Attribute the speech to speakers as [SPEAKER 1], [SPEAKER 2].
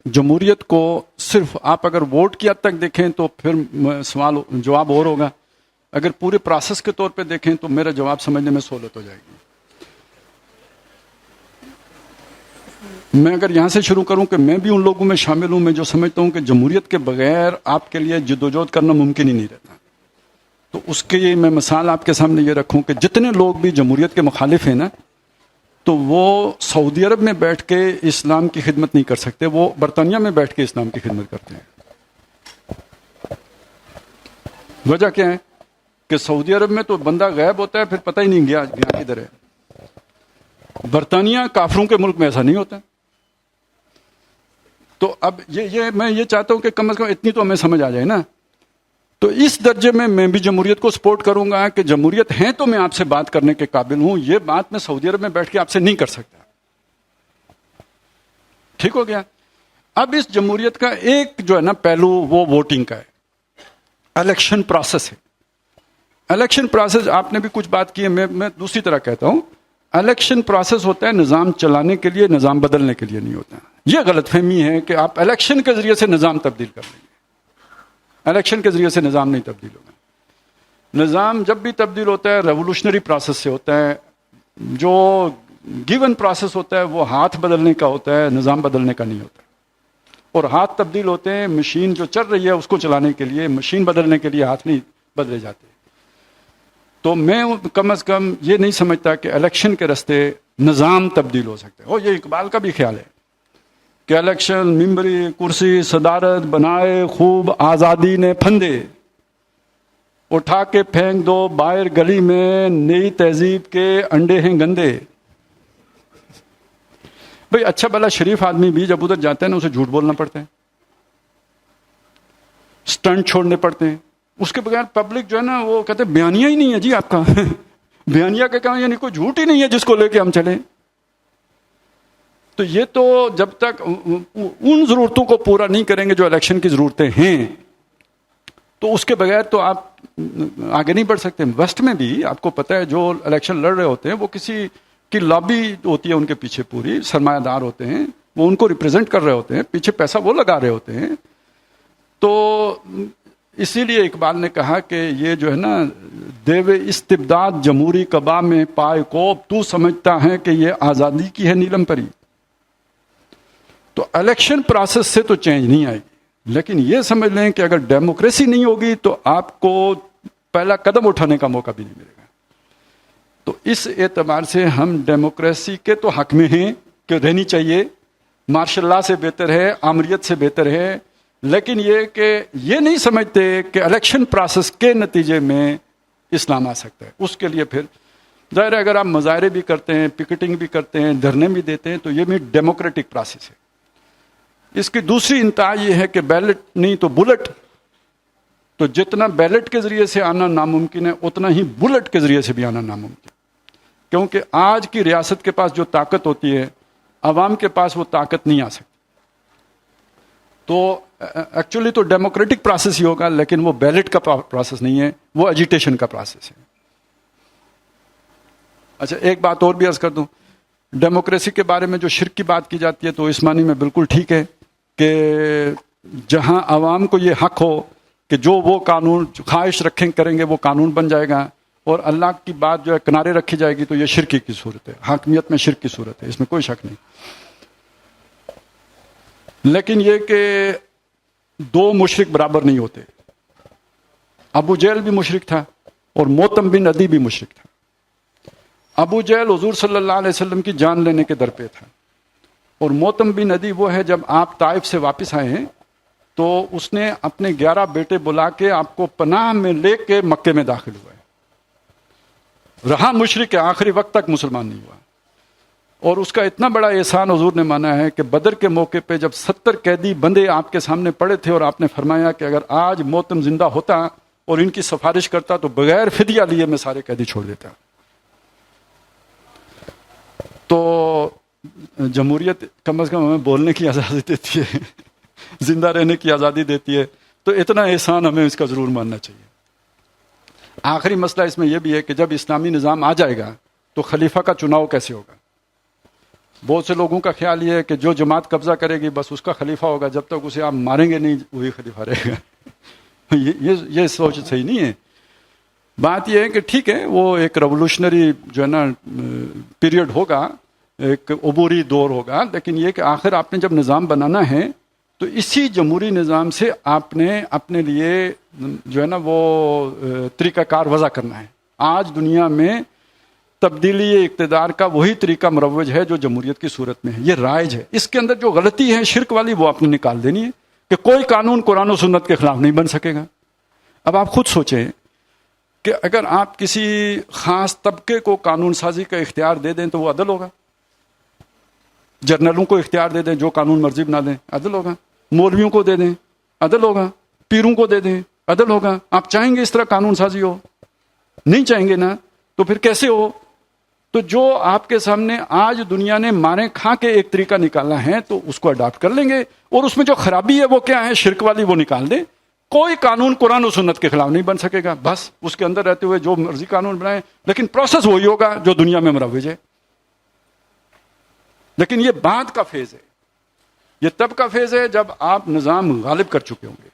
[SPEAKER 1] جمہوریت کو صرف آپ اگر ووٹ کی حد تک دیکھیں تو پھر سوال جواب اور ہوگا، اگر پورے پروسیس کے طور پہ دیکھیں تو میرا جواب سمجھنے میں سہولت ہو جائے گی۔ میں اگر یہاں سے شروع کروں کہ میں بھی ان لوگوں میں شامل ہوں، میں جو سمجھتا ہوں کہ جمہوریت کے بغیر آپ کے لیے جدوجہد کرنا ممکن ہی نہیں رہتا، تو اس کے لیے میں مثال آپ کے سامنے یہ رکھوں کہ جتنے لوگ بھی جمہوریت کے مخالف ہیں نا، تو وہ سعودی عرب میں بیٹھ کے اسلام کی خدمت نہیں کر سکتے، وہ برطانیہ میں بیٹھ کے اسلام کی خدمت کرتے ہیں۔ وجہ کیا ہے کہ سعودی عرب میں تو بندہ غائب ہوتا ہے، پھر پتہ ہی نہیں گیا کدھر ہے۔ برطانیہ کافروں کے ملک میں ایسا نہیں ہوتا۔ تو اب میں یہ چاہتا ہوں کہ کم از کم اتنی تو ہمیں سمجھ آ جائے نا، تو اس درجے میں بھی جمہوریت کو سپورٹ کروں گا کہ جمہوریت ہیں تو میں آپ سے بات کرنے کے قابل ہوں، یہ بات میں سعودی عرب میں بیٹھ کے آپ سے نہیں کر سکتا۔ ٹھیک ہو گیا؟ اب اس جمہوریت کا ایک جو ہے نا پہلو وہ ووٹنگ کا ہے، الیکشن پروسیس ہے۔ الیکشن پروسیس آپ نے بھی کچھ بات کی ہے، میں دوسری طرح کہتا ہوں، الیکشن پروسیس ہوتا ہے نظام چلانے کے لیے، نظام بدلنے کے لیے نہیں ہوتا۔ یہ غلط فہمی ہے کہ آپ الیکشن کے ذریعے سے نظام تبدیل کر لیں گے۔ الیکشن کے ذریعے سے نظام نہیں تبدیل ہوگا۔ نظام جب بھی تبدیل ہوتا ہے ریولوشنری پروسیس سے ہوتا ہے، جو گیون پروسیس ہوتا ہے وہ ہاتھ بدلنے کا ہوتا ہے، نظام بدلنے کا نہیں ہوتا۔ اور ہاتھ تبدیل ہوتے ہیں، مشین جو چل رہی ہے اس کو چلانے کے لیے، مشین بدلنے کے لیے ہاتھ نہیں بدلے جاتے۔ تو میں کم از کم یہ نہیں سمجھتا کہ الیکشن کے راستے نظام تبدیل ہو سکتے۔ اور یہ اقبال کا بھی خیال ہے کہ الیکشن ممبری کرسی صدارت بنائے خوب آزادی نے پھندے، اٹھا کے پھینک دو باہر گلی میں نئی تہذیب کے انڈے ہیں گندے۔ بھئی اچھا بھلا شریف آدمی بھی جب ادھر جاتے ہیں نا اسے جھوٹ بولنا پڑتا ہے، سٹنٹ چھوڑنے پڑتے ہیں، اس کے بغیر پبلک جو ہے نا وہ کہتے ہیں بیانیہ ہی نہیں ہے جی آپ کا بیانیہ کا کہاں، یعنی کوئی جھوٹ ہی نہیں ہے جس کو لے کے ہم چلیں۔ تو یہ تو جب تک ان ضرورتوں کو پورا نہیں کریں گے جو الیکشن کی ضرورتیں ہیں، تو اس کے بغیر تو آپ آگے نہیں بڑھ سکتے۔ ویسٹ میں بھی آپ کو پتہ ہے جو الیکشن لڑ رہے ہوتے ہیں وہ کسی کی لابی ہوتی ہے ان کے پیچھے، پوری سرمایہ دار ہوتے ہیں، وہ ان کو ریپرزینٹ کر رہے ہوتے ہیں، پیچھے پیسہ وہ لگا رہے ہوتے ہیں۔ تو اسی لیے اقبال نے کہا کہ یہ جو ہے نا دیو استبداد جمہوری قبا میں پائے کوب، تو سمجھتا ہے کہ یہ آزادی کی ہے نیلم پری۔ تو الیکشن پروسیس سے تو چینج نہیں آئے گی، لیکن یہ سمجھ لیں کہ اگر ڈیموکریسی نہیں ہوگی تو آپ کو پہلا قدم اٹھانے کا موقع بھی نہیں ملے گا۔ تو اس اعتبار سے ہم ڈیموکریسی کے تو حق میں ہیں کہ رہنی چاہیے، مارشل لا سے بہتر ہے، آمریت سے بہتر ہے، لیکن یہ کہ یہ نہیں سمجھتے کہ الیکشن پروسیس کے نتیجے میں اسلام آ سکتا ہے۔ اس کے لیے پھر ظاہر ہے اگر آپ مظاہرے بھی کرتے ہیں، پکٹنگ بھی کرتے ہیں، دھرنے بھی دیتے ہیں، تو یہ بھی ڈیموکریٹک پروسیس ہے۔ اس کی دوسری انتہا یہ ہے کہ بیلٹ نہیں تو بلٹ، تو جتنا بیلٹ کے ذریعے سے آنا ناممکن ہے اتنا ہی بلٹ کے ذریعے سے بھی آنا ناممکن، کیونکہ آج کی ریاست کے پاس جو طاقت ہوتی ہے عوام کے پاس وہ طاقت نہیں آ سکتی۔ تو ایکچولی تو ڈیموکریٹک پروسیس ہی ہوگا، لیکن وہ بیلٹ کا پروسیس نہیں ہے، وہ ایجیٹیشن کا پروسیس ہے۔ اچھا ایک بات اور بھی عرض کر دوں، ڈیموکریسی کے بارے میں جو شرک کی بات کی جاتی ہے تو اس معنی میں بالکل ٹھیک ہے کہ جہاں عوام کو یہ حق ہو کہ جو وہ قانون خواہش رکھیں کریں گے وہ قانون بن جائے گا، اور اللہ کی بات جو ہے کنارے رکھی جائے گی، تو یہ شرک کی صورت ہے، حاکمیت میں شرک کی صورت ہے، اس میں کوئی شک نہیں۔ لیکن یہ کہ دو مشرک برابر نہیں ہوتے۔ ابو جہل بھی مشرک تھا اور موتم بن عدی بھی مشرک تھا۔ ابو جہل حضور صلی اللہ علیہ وسلم کی جان لینے کے در پہ تھا، اور موتم بن عدی وہ ہے جب آپ طائف سے واپس آئے ہیں تو اس نے اپنے 11 بیٹے بلا کے آپ کو پناہ میں لے کے مکے میں داخل ہوا ہے، رہا مشرک ہے، آخری وقت تک مسلمان نہیں ہوا۔ اور اس کا اتنا بڑا احسان حضور نے مانا ہے کہ بدر کے موقع پہ جب 70 قیدی بندے آپ کے سامنے پڑے تھے اور آپ نے فرمایا کہ اگر آج موتم زندہ ہوتا اور ان کی سفارش کرتا تو بغیر فدیہ لیے میں سارے قیدی چھوڑ دیتا۔ تو جمہوریت کم از کم ہمیں بولنے کی آزادی دیتی ہے، زندہ رہنے کی آزادی دیتی ہے، تو اتنا احسان ہمیں اس کا ضرور ماننا چاہیے۔ آخری مسئلہ اس میں یہ بھی ہے کہ جب اسلامی نظام آ جائے گا تو خلیفہ کا چناؤ کیسے ہوگا؟ بہت سے لوگوں کا خیال یہ ہے کہ جو جماعت قبضہ کرے گی بس اس کا خلیفہ ہوگا، جب تک اسے آپ ماریں گے نہیں وہی خلیفہ رہے گا۔ یہ سوچ صحیح نہیں ہے۔ بات یہ ہے کہ ٹھیک ہے وہ ایک ریولوشنری جو ہے نا پیریڈ ہوگا، ایک عبوری دور ہوگا، لیکن یہ کہ آخر آپ نے جب نظام بنانا ہے تو اسی جمہوری نظام سے آپ نے اپنے لیے جو ہے نا وہ طریقہ کار وضع کرنا ہے۔ آج دنیا میں تبدیلی اقتدار کا وہی طریقہ مروج ہے جو جمہوریت کی صورت میں ہے، یہ رائج ہے۔ اس کے اندر جو غلطی ہے شرک والی وہ آپ نے نکال دینی ہے کہ کوئی قانون قرآن و سنت کے خلاف نہیں بن سکے گا۔ اب آپ خود سوچیں کہ اگر آپ کسی خاص طبقے کو قانون سازی کا اختیار دے دیں تو وہ عدل ہوگا؟ جرنلوں کو اختیار دے دیں جو قانون مرضی بنا دیں، عدل ہوگا؟ مولویوں کو دے دیں، عدل ہوگا؟ پیروں کو دے دیں، عدل ہوگا؟ آپ چاہیں گے اس طرح قانون سازی ہو؟ نہیں چاہیں گے نا، تو پھر کیسے ہو؟ تو جو آپ کے سامنے آج دنیا نے مارے کھا کے ایک طریقہ نکالا ہے تو اس کو اڈاپٹ کر لیں گے، اور اس میں جو خرابی ہے وہ کیا ہے، شرک والی، وہ نکال دیں۔ کوئی قانون قرآن و سنت کے خلاف نہیں بن سکے گا، بس اس کے اندر رہتے ہوئے جو مرضی قانون بنائیں، لیکن پروسیس وہی ہوگا جو دنیا میں مروج ہے۔ لیکن یہ بعد کا فیز ہے، یہ تب کا فیز ہے جب آپ نظام غالب کر چکے ہوں گے۔